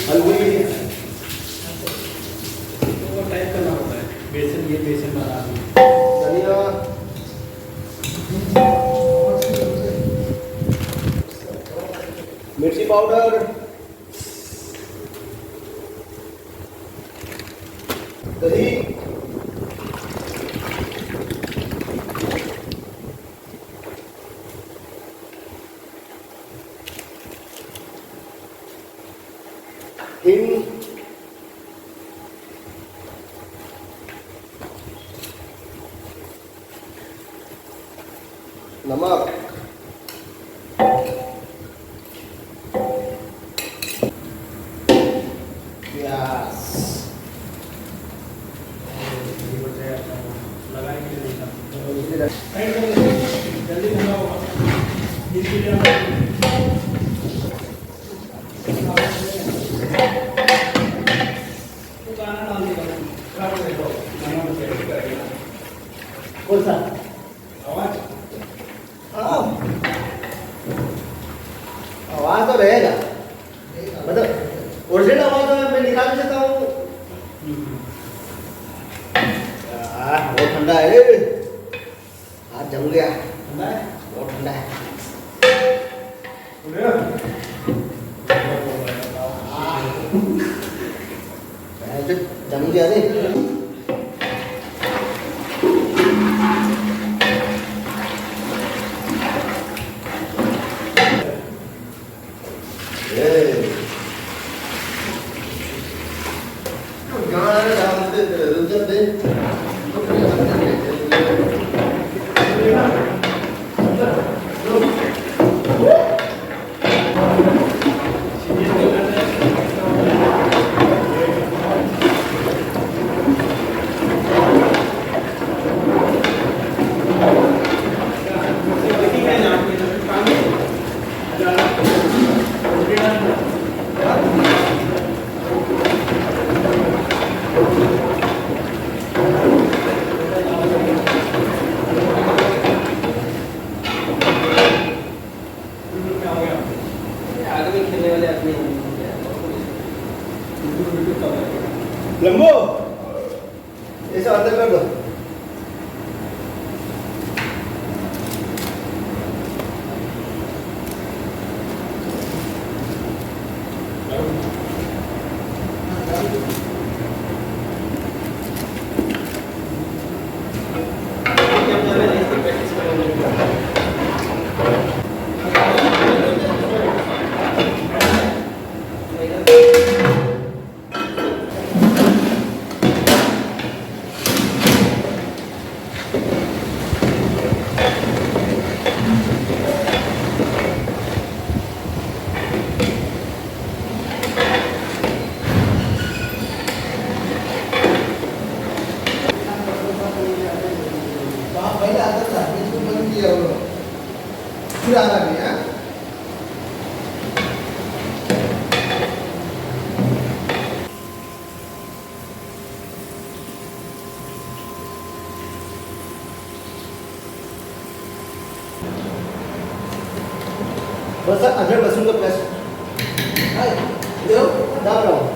हल्दी वो टाइप करना होता है, बेसन ये बेसन बना दी। धनिया मिर्ची पाउडर दही हिंग नमक प्याज लगाएंगे जल्दी जल्दी ठंडा होगा इसके लिए गाना डाल देगा कौन सा आवाज आवाज तो रहेगा, मतलब ओरिजिनल आवाज मैं निकाल सकता हूँ। बहुत ठंडा है, हाथ जम गया, ठंडा है बहुत ठंडा है। जम गया नहीं लंबो ऐसा अंदर कर दो। पहले आता था, इसको बंद किया वो फिर आ रहा है। बस अदरक लहसुन का पेस्ट दो डाल रहा हूँ।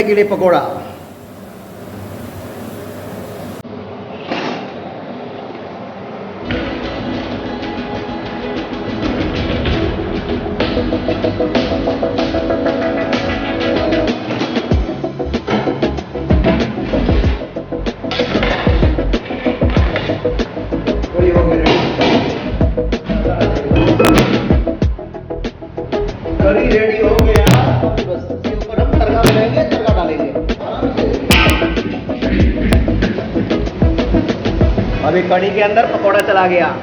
के लिए पकोड़ा करी रेडी हो गया तो बस इसके ऊपर हम तड़का बनाएंगे, तड़का डालेंगे आराम से। अभी कढ़ी के अंदर पकौड़ा चला गया।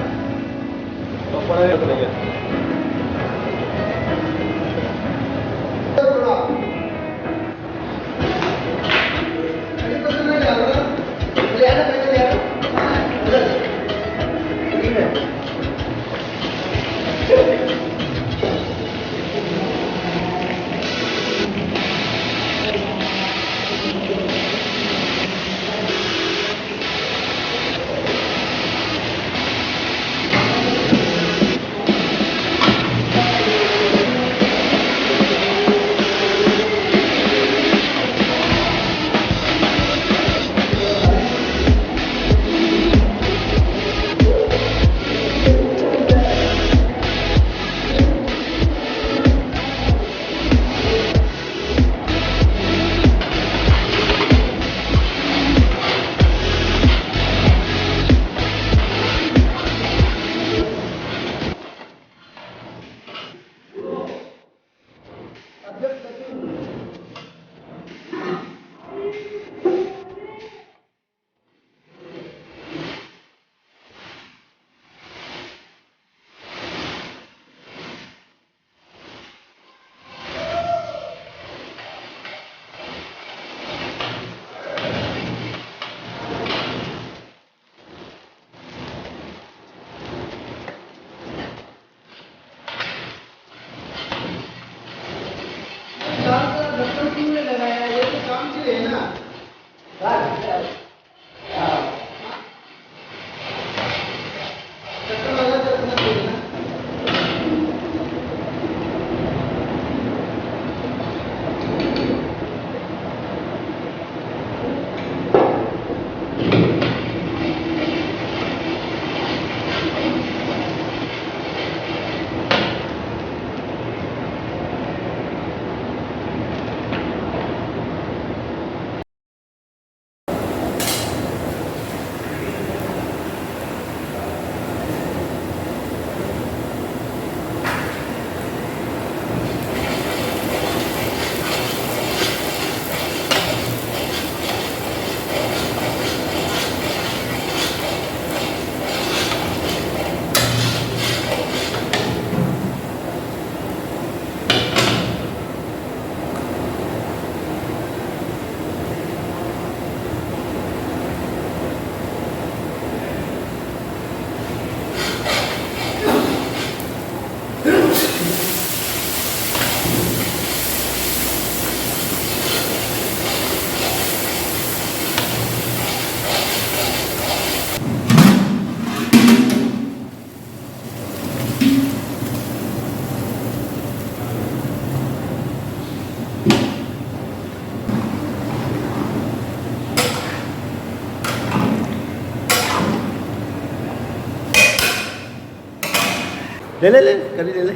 ले ले ले करी ले ले।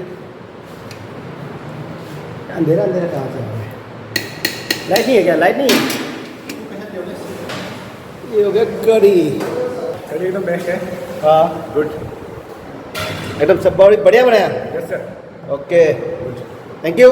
अंधेरा अंधेरा कहाँ से आ रहा है? लाइट नहीं है क्या? लाइट नहीं है? ये हो गया करी। कढ़ी एकदम बेस्ट है। हाँ गुड। एकदम सब बढ़िया बनाया। Yes sir. Okay thank you.